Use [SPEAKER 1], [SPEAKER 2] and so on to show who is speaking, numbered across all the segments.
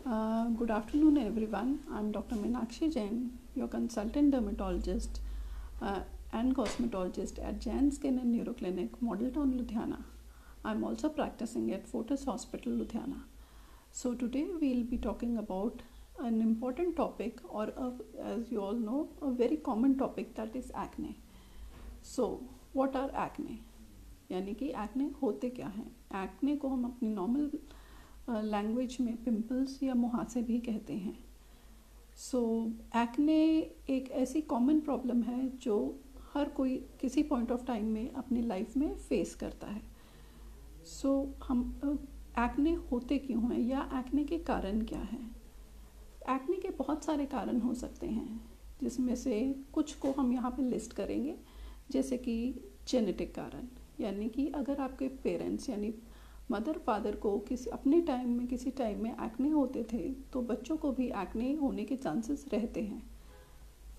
[SPEAKER 1] Good afternoon, everyone. I'm Dr. Meenakshi Jain, your consultant dermatologist and cosmetologist at Jain Skin and Neuro Clinic, Model Town, Ludhiana. I'm also practicing at Fortis Hospital, Ludhiana. So today we'll be talking about an important topic, or as you all know, a very common topic, that is acne. So what are acne? यानी कि acne होते क्या हैं? Acne को हम अपनी normal language में pimples या मुहासे भी कहते हैं. सो एक्ने एक ऐसी कॉमन प्रॉब्लम है जो हर कोई किसी पॉइंट ऑफ टाइम में अपनी लाइफ में फेस करता है. सो हम एक्ने होते क्यों हैं या एक्ने के कारण क्या हैं? एक्ने के बहुत सारे कारण हो सकते हैं, जिसमें से कुछ को हम यहाँ पे लिस्ट करेंगे. जैसे कि जेनेटिक कारण, यानी कि अगर आपके पेरेंट्स यानी मदर फादर को किसी टाइम में एक्ने होते थे तो बच्चों को भी एक्ने होने के चांसेस रहते हैं.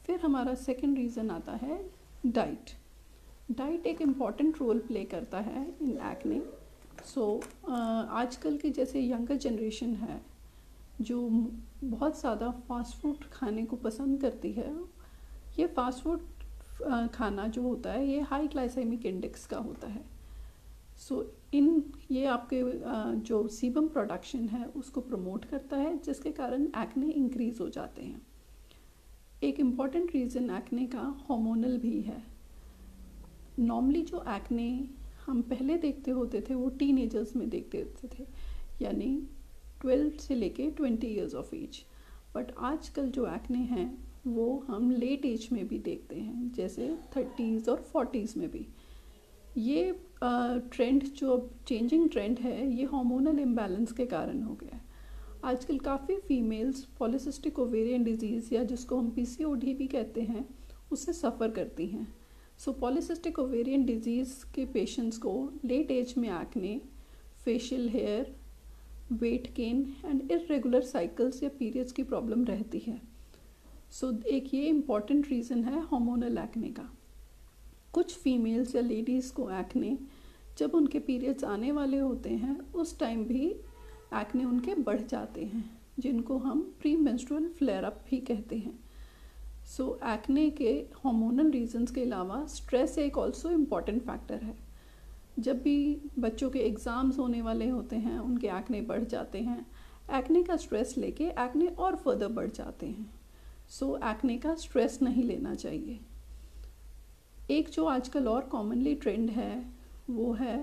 [SPEAKER 1] फिर हमारा सेकंड रीज़न आता है डाइट. डाइट एक इम्पॉर्टेंट रोल प्ले करता है इन एक्ने. सो आजकल की जैसे यंगर जनरेशन है जो बहुत ज़्यादा फास्ट फूड खाने को पसंद करती है. ये फास्ट फूड खाना जो होता है ये हाई ग्लाइसेमिक इंडेक्स का होता है. सो ये आपके जो सीबम प्रोडक्शन है उसको प्रमोट करता है, जिसके कारण एक्ने इंक्रीज़ हो जाते हैं. एक इम्पॉर्टेंट रीज़न एक्ने का हार्मोनल भी है. नॉर्मली जो एक्ने हम पहले देखते होते थे वो टीनेजर्स में देखते होते थे, यानी 12 से लेके 20 ईयर्स ऑफ एज. बट आजकल जो एक्ने हैं वो हम लेट एज में भी देखते हैं, जैसे 30s और 40s में भी. ये ट्रेंड जो चेंजिंग ट्रेंड है ये हार्मोनल इम्बैलेंस के कारण हो गया है. आजकल काफ़ी फीमेल्स पॉलीसिस्टिक ओवेरियन डिजीज़ या जिसको हम पीसीओडी भी कहते हैं उससे सफ़र करती हैं. सो पॉलीसिस्टिक ओवेरियन डिजीज़ के पेशेंट्स को लेट एज में acne, facial hair, weight gain and irregular cycles या पीरियड्स की प्रॉब्लम रहती है. सो एक ये इम्पॉर्टेंट रीज़न है हार्मोनल एक्ने का. कुछ फीमेल्स या लेडीज़ को एक्ने जब उनके पीरियड्स आने वाले होते हैं उस टाइम भी एक्ने उनके बढ़ जाते हैं, जिनको हम प्री मेंस्ट्रुअल फ्लेयर अप भी कहते हैं. सो एक्ने के हार्मोनल रीजंस के अलावा स्ट्रेस एक ऑल्सो इम्पॉर्टेंट फैक्टर है. जब भी बच्चों के एग्ज़ाम्स होने वाले होते हैं उनके एक्ने बढ़ जाते हैं. एक्ने का स्ट्रेस लेके एक्ने और फर्दर बढ़ जाते हैं. सो एक्ने का स्ट्रेस नहीं लेना चाहिए. एक जो आजकल और कॉमनली ट्रेंड है वो है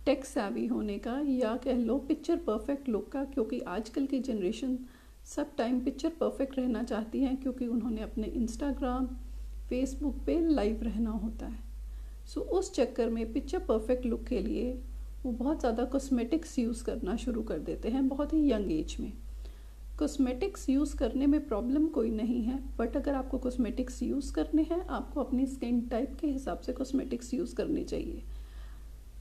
[SPEAKER 1] टेक सैवी होने का, या कह लो पिक्चर परफेक्ट लुक का, क्योंकि आजकल की जनरेशन सब टाइम पिक्चर परफेक्ट रहना चाहती है, क्योंकि उन्होंने अपने इंस्टाग्राम फेसबुक पे लाइव रहना होता है. सो उस चक्कर में पिक्चर परफेक्ट लुक के लिए वो बहुत ज़्यादा कॉस्मेटिक्स यूज़ करना शुरू कर देते हैं बहुत ही यंग एज में. कॉस्मेटिक्स यूज़ करने में प्रॉब्लम कोई नहीं है, बट अगर आपको कॉस्मेटिक्स यूज़ करने हैं आपको अपनी स्किन टाइप के हिसाब से कॉस्मेटिक्स यूज़ करने चाहिए.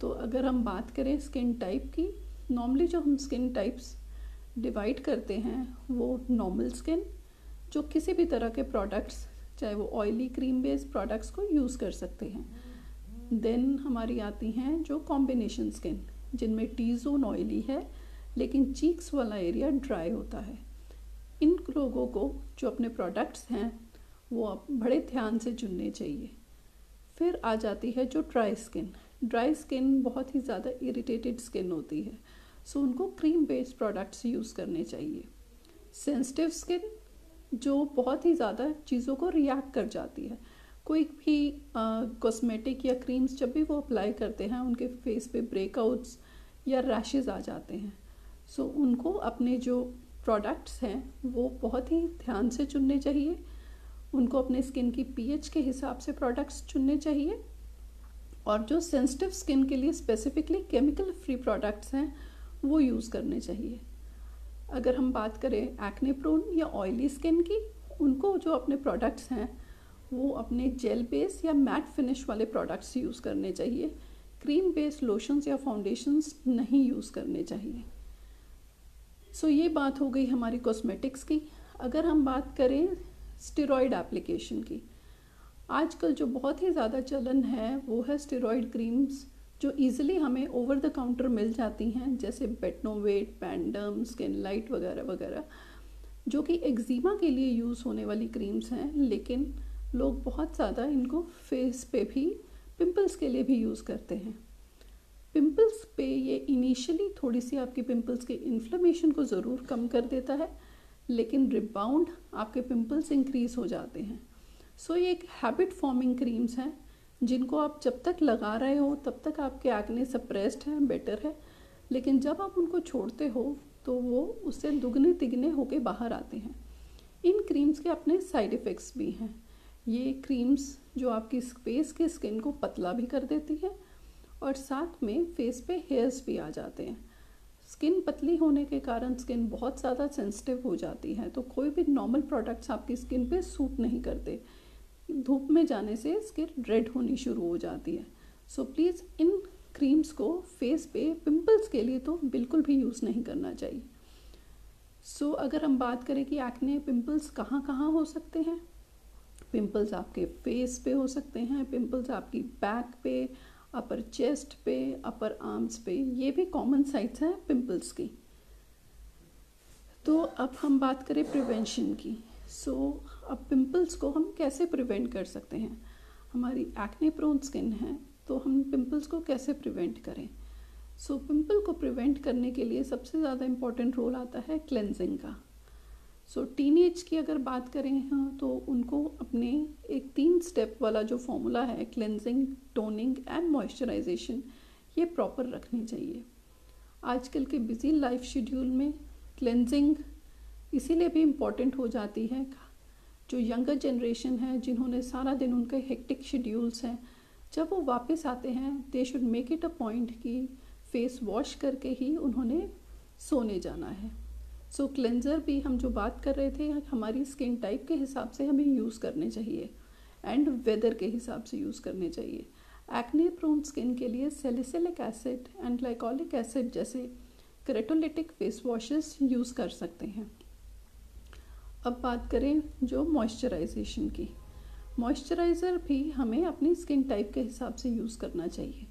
[SPEAKER 1] तो अगर हम बात करें स्किन टाइप की, नॉर्मली जो हम स्किन टाइप्स डिवाइड करते हैं वो नॉर्मल स्किन, जो किसी भी तरह के प्रोडक्ट्स चाहे वो ऑयली क्रीम बेस्ड प्रोडक्ट्स को यूज़ कर सकते हैं. देन हमारी आती हैं जो कॉम्बिनेशन स्किन, जिनमें टी जोन ऑयली है लेकिन चीक्स वाला एरिया ड्राई होता है. इन लोगों को जो अपने प्रोडक्ट्स हैं वो बड़े ध्यान से चुनने चाहिए. फिर आ जाती है जो ड्राई स्किन. ड्राई स्किन बहुत ही ज़्यादा इरिटेटेड स्किन होती है, सो उनको क्रीम बेस्ड प्रोडक्ट्स यूज़ करने चाहिए. सेंसिटिव स्किन जो बहुत ही ज़्यादा चीज़ों को रिएक्ट कर जाती है, कोई भी कॉस्मेटिक या क्रीम्स जब भी वो अप्लाई करते हैं उनके फेस पे ब्रेकआउट्स या रैशेज़ आ जाते हैं. सो उनको अपने जो प्रोडक्ट्स हैं वो बहुत ही ध्यान से चुनने चाहिए. उनको अपने स्किन की पीएच के हिसाब से प्रोडक्ट्स चुनने चाहिए. और जो सेंसिटिव स्किन के लिए स्पेसिफिकली केमिकल फ्री प्रोडक्ट्स हैं वो यूज़ करने चाहिए. अगर हम बात करें एक्ने प्रोन या ऑयली स्किन की, उनको जो अपने प्रोडक्ट्स हैं वो अपने जेल बेस या मैट फिनिश वाले प्रोडक्ट्स यूज़ करने चाहिए. क्रीम बेस्ड लोशंस या फाउंडेशंस नहीं यूज़ करने चाहिए. सो ये बात हो गई हमारी कॉस्मेटिक्स की. अगर हम बात करें स्टेरॉयड एप्लीकेशन की, आजकल जो बहुत ही ज़्यादा चलन है वो है स्टेरॉयड क्रीम्स जो ईज़िली हमें ओवर द काउंटर मिल जाती हैं, जैसे बेटनोवेट, पैंडम, स्किन लाइट वगैरह वगैरह, जो कि एक्जिमा के लिए यूज़ होने वाली क्रीम्स हैं, लेकिन लोग बहुत ज़्यादा इनको फेस पे भी पिंपल्स के लिए भी यूज़ करते हैं। पिंपल्स पे ये इनिशियली थोड़ी सी आपकी पिंपल्स के इन्फ्लेमेशन को ज़रूर कम कर देता है, लेकिन रिबाउंड आपके पिंपल्स इंक्रीज़ हो जाते हैं। सो ये एक हैबिट फॉर्मिंग क्रीम्स हैं जिनको आप जब तक लगा रहे हो तब तक आपके एक्ने सप्रेस्ड हैं, बेटर है, लेकिन जब आप उनको छोड़ते हो तो वो उससे दुगने तिगने होके बाहर आते हैं। इन क्रीम्स के अपने साइड इफ़ेक्ट्स भी हैं। ये क्रीम्स जो आपकी फेस के स्किन को पतला भी कर देती है और साथ में फेस पे हेयर्स भी आ जाते हैं। स्किन पतली होने के कारण स्किन बहुत ज़्यादा सेंसिटिव हो जाती है, तो कोई भी नॉर्मल प्रोडक्ट्स आपकी स्किन पे सूट नहीं करते। धूप में जाने से स्किन रेड होनी शुरू हो जाती है। सो प्लीज़ इन क्रीम्स को फेस पे पिंपल्स के लिए तो बिल्कुल भी यूज़ नहीं करना चाहिए। सो अगर हम बात करें कि एक्ने पिंपल्स कहाँ कहाँ हो सकते हैं, पिंपल्स आपके फेस पे हो सकते हैं, पिंपल्स आपकी बैक पे, अपर चेस्ट पे, अपर आर्म्स पे, ये भी कॉमन साइट्स हैं पिंपल्स की। तो अब हम बात करें प्रिवेंशन की। सो अब पिंपल्स को हम कैसे प्रिवेंट कर सकते हैं। हमारी एक्ने प्रोन स्किन है तो हम पिंपल्स को कैसे प्रिवेंट करें। सो पिंपल को प्रिवेंट करने के लिए सबसे ज़्यादा इम्पॉर्टेंट रोल आता है क्लेंजिंग का। सो टीनेज की अगर बात करें हाँ, तो उनको अपने एक 3 स्टेप वाला जो फॉर्मूला है, क्लेंजिंग, टोनिंग एंड मॉइस्चराइजेशन, ये प्रॉपर रखनी चाहिए। आजकल के बिजी लाइफ शेड्यूल में क्लेंजिंग इसीलिए भी इम्पॉर्टेंट हो जाती है। जो यंगर जनरेशन है, जिन्होंने सारा दिन उनके हेक्टिक शेड्यूल्स हैं, जब वो वापस आते हैं they should make it a point कि फेस वॉश करके ही उन्होंने सोने जाना है। सो क्लेंजर भी हम जो बात कर रहे थे, हमारी स्किन टाइप के हिसाब से हमें यूज़ करने चाहिए एंड वेदर के हिसाब से यूज़ करने चाहिए। एक्ने प्रोन स्किन के लिए salicylic acid and glycolic acid जैसे केरेटोलिटिक फेस वॉशेस यूज़ कर सकते हैं। अब बात करें जो मॉइस्चराइजेशन की। मॉइस्चराइज़र भी हमें अपनी स्किन टाइप के हिसाब से यूज़ करना चाहिए।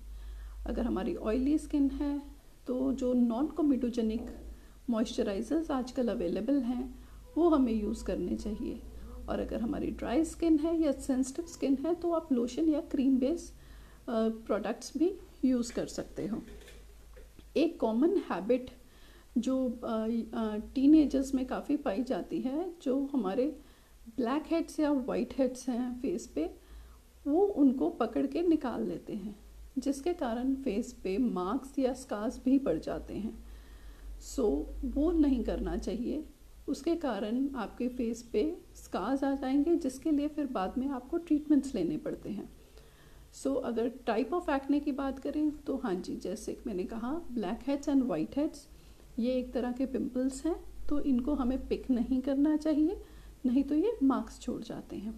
[SPEAKER 1] अगर हमारी ऑयली स्किन है तो जो नॉन कोमेडोजेनिक मॉइस्चराइज़र्स आजकल अवेलेबल हैं वो हमें यूज़ करने चाहिए। और अगर हमारी ड्राई स्किन है या सेंसिटिव स्किन है तो आप लोशन या क्रीम बेस प्रोडक्ट्स भी यूज़ कर सकते हो। एक कॉमन हैबिट जो टीनेजर्स में काफ़ी पाई जाती है, जो हमारे ब्लैक हेड्स या वाइट हेड्स हैं फेस पे, वो उनको पकड़ के निकाल लेते हैं, जिसके कारण फेस पे मार्क्स या स्कार्स भी पड़ जाते हैं। सो वो नहीं करना चाहिए। उसके कारण आपके फेस पे स्कार्स आ जाएंगे, जिसके लिए फिर बाद में आपको ट्रीटमेंट्स लेने पड़ते हैं। सो अगर टाइप ऑफ एक्ने की बात करें तो हाँ जी, जैसे मैंने कहा black heads and white heads ये एक तरह के पिंपल्स हैं, तो इनको हमें पिक नहीं करना चाहिए, नहीं तो ये मार्क्स छोड़ जाते हैं।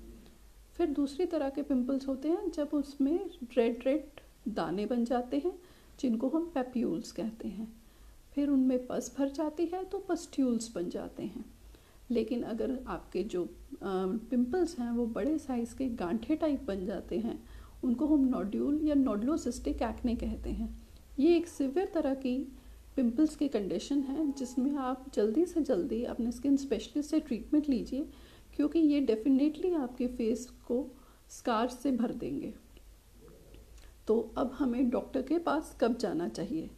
[SPEAKER 1] फिर दूसरी तरह के पिंपल्स होते हैं जब उसमें रेड रेड दाने बन जाते हैं, जिनको हम पैप्यूल्स कहते हैं। फिर उनमें पस भर जाती है तो पस्ट्यूल्स बन जाते हैं। लेकिन अगर आपके जो पिंपल्स हैं वो बड़े साइज़ के गांठे टाइप बन जाते हैं, उनको हम नोड्यूल या नोडुलोसिस्टिक एक्ने कहते हैं। ये एक सिवियर तरह की पिंपल्स की कंडीशन है जिसमें आप जल्दी से जल्दी अपने स्किन स्पेशलिस्ट से ट्रीटमेंट लीजिए, क्योंकि ये डेफिनेटली आपके फेस को स्कार्स से भर देंगे। तो अब हमें डॉक्टर के पास कब जाना चाहिए?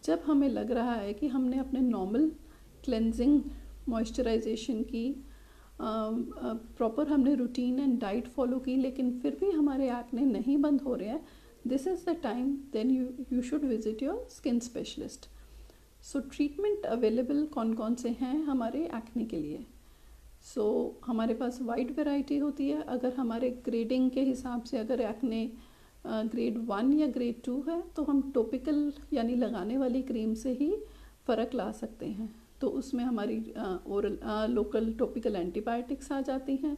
[SPEAKER 1] जब हमें लग रहा है कि हमने अपने नॉर्मल क्लेंजिंग मॉइस्चराइजेशन की प्रॉपर हमने रूटीन एंड डाइट फॉलो की, लेकिन फिर भी हमारे एक्ने नहीं बंद हो रहे हैं, this is the time then you should visit your skin specialist. So treatment available कौन कौन से हैं हमारे एक्ने के लिए? सो हमारे पास वाइड वैरायटी होती है। अगर हमारे ग्रेडिंग के हिसाब से अगर एक्ने ग्रेड 1 या ग्रेड 2 है तो हम टॉपिकल यानी लगाने वाली क्रीम से ही फ़र्क ला सकते हैं। तो उसमें हमारी ओरल लोकल टॉपिकल एंटीबायोटिक्स आ जाती हैं,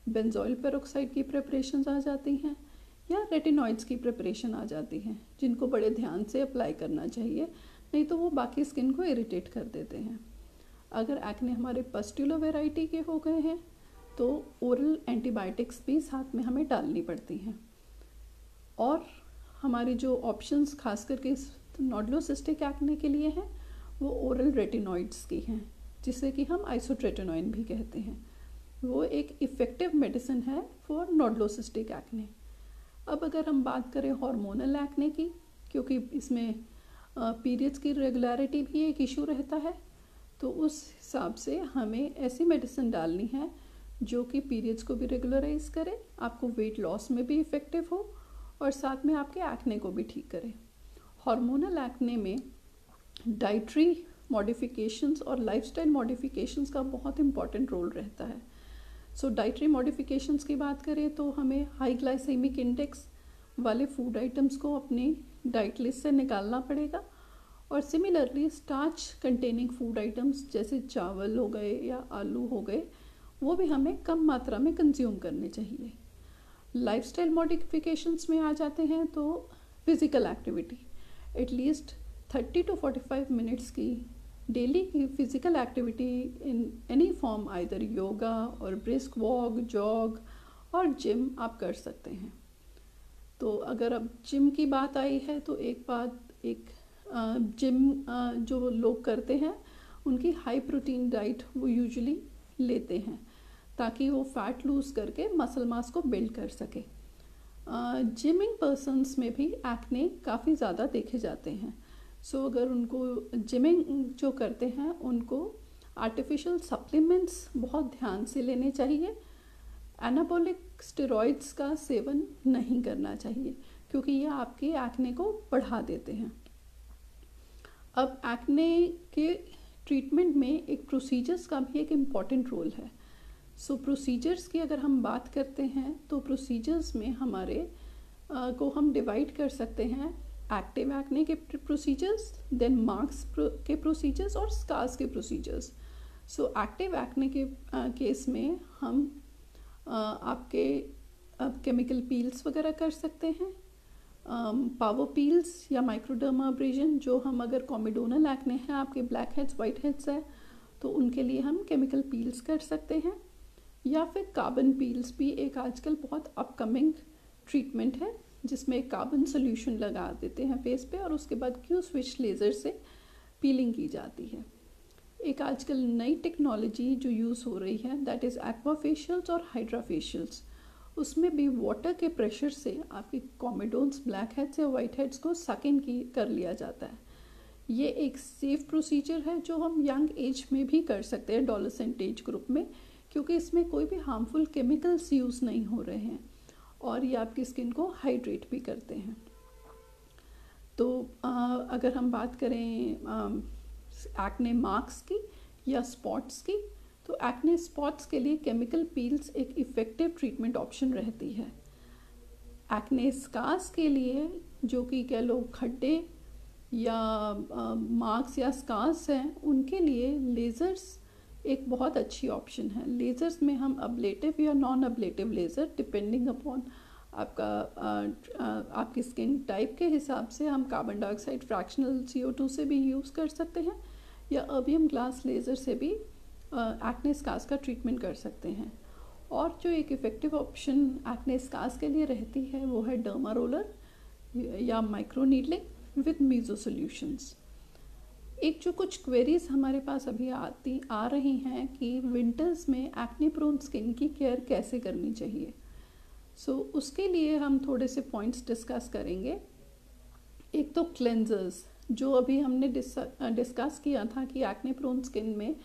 [SPEAKER 1] बेंजोइल पेरोक्साइड की प्रिपरेशंस आ जाती हैं, या रेटिनॉइड्स की प्रिपरेशन आ जाती हैं, जिनको बड़े ध्यान से अप्लाई करना चाहिए, नहीं तो वो बाकी स्किन को इरिटेट कर देते हैं। अगर एक्ने हमारे पस्ट्यूलर वेराइटी के हो गए हैं तो ओरल एंटीबायोटिक्स भी साथ में हमें डालनी पड़ती हैं। और हमारे जो ऑप्शंस खास करके इस नोडुलोसिस्टिक एक्ने के लिए हैं वो ओरल रेटिनॉइड्स की हैं, जिसे कि हम आइसोट्रेटिनोइन भी कहते हैं। वो एक इफ़ेक्टिव मेडिसिन है फॉर नोडुलोसिस्टिक एक्ने। अब अगर हम बात करें हार्मोनल एक्ने की, क्योंकि इसमें पीरियड्स की रेगुलरिटी भी एक इशू रहता है, तो उस हिसाब से हमें ऐसी मेडिसिन डालनी है जो कि पीरियड्स को भी रेगुलराइज करे, आपको वेट लॉस में भी इफ़ेक्टिव हो और साथ में आपके एक्ने को भी ठीक करे। हार्मोनल एक्ने में डाइटरी मॉडिफिकेशंस और लाइफस्टाइल मॉडिफिकेशंस का बहुत इंपॉर्टेंट रोल रहता है। सो डाइटरी मॉडिफिकेशंस की बात करें तो हमें हाई ग्लाइसेमिक इंडेक्स वाले फूड आइटम्स को अपनी डाइट लिस्ट से निकालना पड़ेगा, और similarly starch containing food items जैसे चावल हो गए या आलू हो गए, वो भी हमें कम मात्रा में कंज्यूम करने चाहिए। लाइफस्टाइल मॉडिफिकेशंस में आ जाते हैं तो physical activity, at least 30 to 45 minutes की डेली की physical activity in any form, either yoga और ब्रिस्क वॉक, जॉग और जिम आप कर सकते हैं। तो अगर अब जिम की बात आई है तो एक जिम जो लोग करते हैं उनकी हाई प्रोटीन डाइट वो यूजुअली लेते हैं ताकि वो फैट लूज़ करके मसल मास को बिल्ड कर सके। जिमिंग पर्सन्स में भी एक्ने काफ़ी ज़्यादा देखे जाते हैं। सो अगर उनको जिमिंग जो करते हैं उनको आर्टिफिशियल सप्लीमेंट्स बहुत ध्यान से लेने चाहिए। एनाबॉलिक स्टेरॉइड्स का सेवन नहीं करना चाहिए क्योंकि ये आपके एक्ने को बढ़ा देते हैं। अब एक्ने के ट्रीटमेंट में एक प्रोसीजर्स का भी एक इम्पॉर्टेंट रोल है। सो प्रोसीजर्स की अगर हम बात करते हैं तो प्रोसीजर्स में हमारे को हम डिवाइड कर सकते हैं एक्टिव एक्ने के प्रोसीजर्स, देन मार्क्स के प्रोसीजर्स और स्कार्स के प्रोसीजर्स। सो एक्टिव एक्ने के केस में हम आपके केमिकल पील्स वगैरह कर सकते हैं, पावर पील्स या माइक्रोडर्माब्रेजन, जो हम अगर कॉमिडोनल एक्ने है, आपके ब्लैक हेड्स वाइट हेड्स है, तो उनके लिए हम केमिकल पील्स कर सकते हैं, या फिर कार्बन पील्स भी एक आजकल बहुत अपकमिंग ट्रीटमेंट है जिसमें कार्बन सोल्यूशन लगा देते हैं फेस पे और उसके बाद क्यू स्विच लेज़र से पीलिंग की जाती है। एक आजकल नई टेक्नोलॉजी जो यूज़ हो रही है दैट इज़ एक्वा फेशियल्स और हाइड्रा फेशियल्स। उसमें भी वाटर के प्रेशर से आपके कॉमिडोन्स, ब्लैक हेड्स या वाइट हेड्स को सक इन कर लिया जाता है। ये एक सेफ प्रोसीजर है जो हम यंग एज में भी कर सकते हैं, एडोलेसेंट एज ग्रुप में, क्योंकि इसमें कोई भी हार्मफुल केमिकल्स यूज़ नहीं हो रहे हैं और ये आपकी स्किन को हाइड्रेट भी करते हैं। तो अगर हम बात करें एक्ने मार्क्स की या स्पॉट्स की, तो एक्ने स्पॉट्स के लिए केमिकल पील्स एक इफ़ेक्टिव ट्रीटमेंट ऑप्शन रहती है। एक्ने स्कार्स के लिए, जो कि कह लो खड्डे या मार्क्स या स्कार्स हैं, उनके लिए लेज़र्स एक बहुत अच्छी ऑप्शन है। लेज़र्स में हम अब्लेटिव या नॉन अब्लेटिव लेज़र, डिपेंडिंग अपॉन आपकी स्किन टाइप के हिसाब से हम कार्बन डाइऑक्साइड फ्रैक्शनल CO2 से भी यूज़ कर सकते हैं या अर्बियम ग्लास लेज़र से भी एक्ने स्कार्स का ट्रीटमेंट कर सकते हैं। और जो एक इफ़ेक्टिव ऑप्शन एक्ने स्कार्स के लिए रहती है वो है डर्मा रोलर या micro needling with meso solutions. एक जो कुछ क्वेरीज हमारे पास अभी आ रही हैं कि विंटर्स में एक्ने प्रोन स्किन की केयर कैसे करनी चाहिए। सो उसके लिए हम थोड़े से पॉइंट्स डिस्कस करेंगे। एक तो क्लेंजर्स, जो अभी हमने डिस्कस किया था कि एक्ने प्रोन स्किन में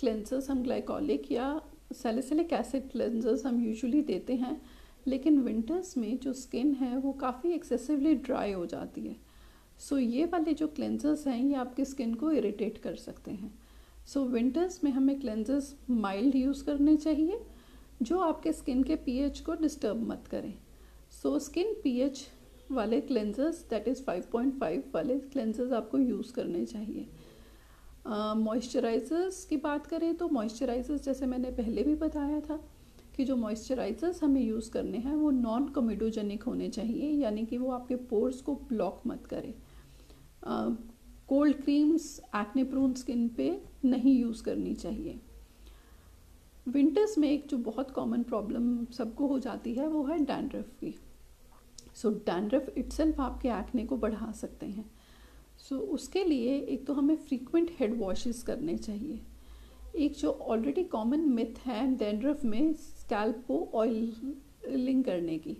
[SPEAKER 1] क्लेंजर्स हम ग्लाइकोलिक या सैलिसिलिक एसिड क्लेंजर्स हम यूजुअली देते हैं, लेकिन विंटर्स में जो स्किन है वो काफ़ी एक्सेसिवली ड्राई हो जाती है। सो ये वाले जो क्लेंजर्स हैं ये आपकी स्किन को इरिटेट कर सकते हैं। सो विंटर्स में हमें क्लेंजर्स माइल्ड यूज़ करने चाहिए जो आपके स्किन के pH को डिस्टर्ब मत करें। सो स्किन pH वाले क्लेंजर्स, दैट इज़ 5.5 वाले क्लेंजर्स आपको यूज़ करने चाहिए। मॉइस्चराइज़र्स की बात करें तो मॉइस्चराइज़र्स, जैसे मैंने पहले भी बताया था कि जो मॉइस्चराइज़र्स हमें यूज़ करने हैं वो नॉन कॉमेडोजेनिक होने चाहिए, यानी कि वो आपके पोर्स को ब्लॉक मत करें। Cold creams acne prone skin पे नहीं यूज़ करनी चाहिए। विंटर्स में एक जो बहुत कॉमन प्रॉब्लम सबको हो जाती है वो है डैंड्रफ की। सो डैंड्रफ इटसेल्फ आपके एक्ने को बढ़ा सकते हैं। सो उसके लिए एक तो हमें फ्रीक्वेंट हेड वॉशेस करने चाहिए। एक जो ऑलरेडी कॉमन मिथ है डैंड्रफ में, स्कैल्प को ऑयलिंग करने की।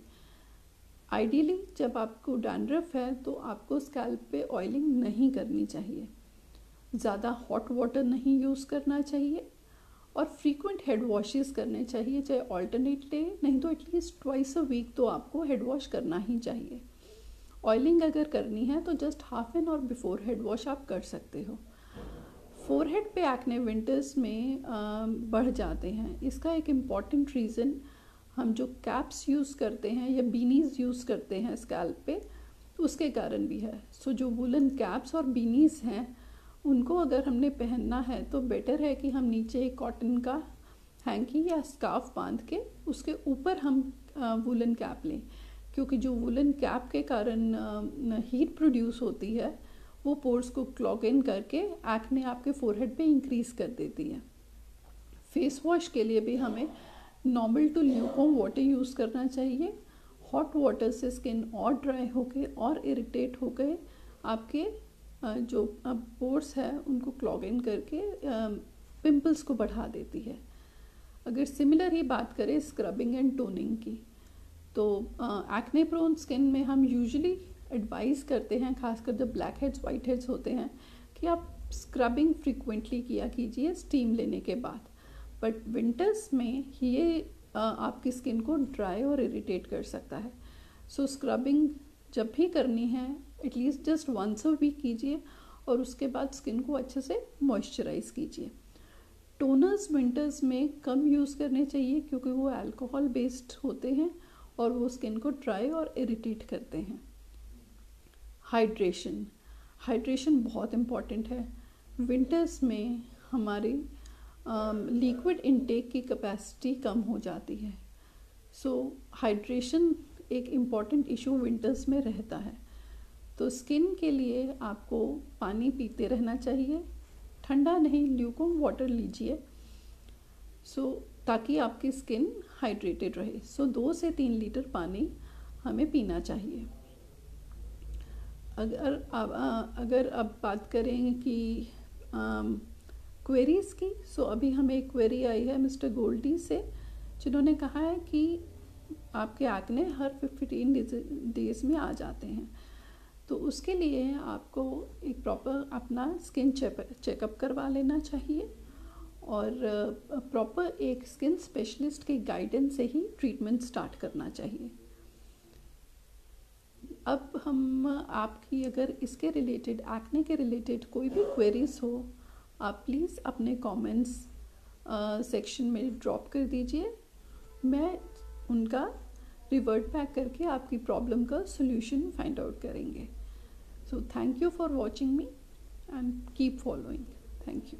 [SPEAKER 1] आइडियली जब आपको डैंड्रफ है तो आपको स्कैल्प पे ऑयलिंग नहीं करनी चाहिए, ज़्यादा हॉट वाटर नहीं यूज़ करना चाहिए और फ्रीक्वेंट हेड वॉशेस करने चाहिए, चाहे ऑल्टरनेट डे नहीं तो एटलीस्ट ट्वाइस अ वीक तो आपको हेड वॉश करना ही चाहिए। ऑयलिंग अगर करनी है तो just half an hour before head wash आप कर सकते हो। फोरहेड पे एक्ने विंटर्स में बढ़ जाते हैं। इसका एक इम्पॉर्टेंट रीज़न हम जो कैप्स यूज़ करते हैं या बीनीज यूज़ करते हैं स्कैल्प पे, उसके कारण भी है। सो जो वुलन कैप्स और बीनीज हैं उनको अगर हमने पहनना है तो बेटर है कि हम नीचे एक कॉटन का हैंकी या स्कार्फ बांध के उसके ऊपर हम वुलन कैप लें, क्योंकि जो वुलन कैप के कारण हीट प्रोड्यूस होती है वो पोर्स को क्लॉग इन करके एक्ने आपके फोरहेड पे इंक्रीज़ कर देती है। फेस वॉश के लिए भी हमें normal to lukewarm water use करना चाहिए। हॉट वाटर से स्किन और ड्राई होके और इरिटेट होके आपके जो पोर्स है उनको क्लॉग इन करके पिंपल्स को बढ़ा देती है। अगर सिमिलर ही बात करें स्क्रबिंग एंड टोनिंग की, तो एक्ने प्रोन स्किन में हम यूजुअली एडवाइस करते हैं, खासकर जब ब्लैक हेड्स वाइट हेड्स होते हैं, कि आप स्क्रबिंग फ्रीक्वेंटली किया कीजिए स्टीम लेने के बाद। बट विंटर्स में ये आपकी स्किन को ड्राई और इरिटेट कर सकता है। सो स्क्रबिंग जब भी करनी है at least just once a week कीजिए और उसके बाद स्किन को अच्छे से मॉइस्चराइज कीजिए। टोनर्स विंटर्स में कम यूज़ करने चाहिए क्योंकि वो अल्कोहल बेस्ड होते हैं और वो स्किन को ड्राई और इरिटेट करते हैं। हाइड्रेशन बहुत इम्पॉर्टेंट है। विंटर्स में हमारी लिक्विड इनटेक की कैपेसिटी कम हो जाती है। सो हाइड्रेशन एक इम्पॉर्टेंट इशू विंटर्स में रहता है। तो स्किन के लिए आपको पानी पीते रहना चाहिए, ठंडा नहीं, ल्यूकवार्म वाटर लीजिए ताकि आपकी स्किन हाइड्रेटेड रहे। 2 से 3 लीटर पानी हमें पीना चाहिए। अगर अब बात करें कि क्वेरीज़ की, अभी हमें एक क्वेरी आई है मिस्टर गोल्डी से, जिन्होंने कहा है कि आपके एक्ने हर 15 डेज़ में आ जाते हैं। तो उसके लिए आपको एक प्रॉपर अपना स्किन चेकअप करवा लेना चाहिए और प्रॉपर एक स्किन स्पेशलिस्ट के गाइडेंस से ही ट्रीटमेंट स्टार्ट करना चाहिए। अब हम आपकी अगर इसके रिलेटेड एक्ने के रिलेटेड कोई भी क्वेरीज हो, आप प्लीज़ अपने कमेंट्स सेक्शन में ड्रॉप कर दीजिए। मैं उनका रिवर्ट बैक करके आपकी प्रॉब्लम का सॉल्यूशन फाइंड आउट करेंगे। So thank you for watching me and keep following. Thank you.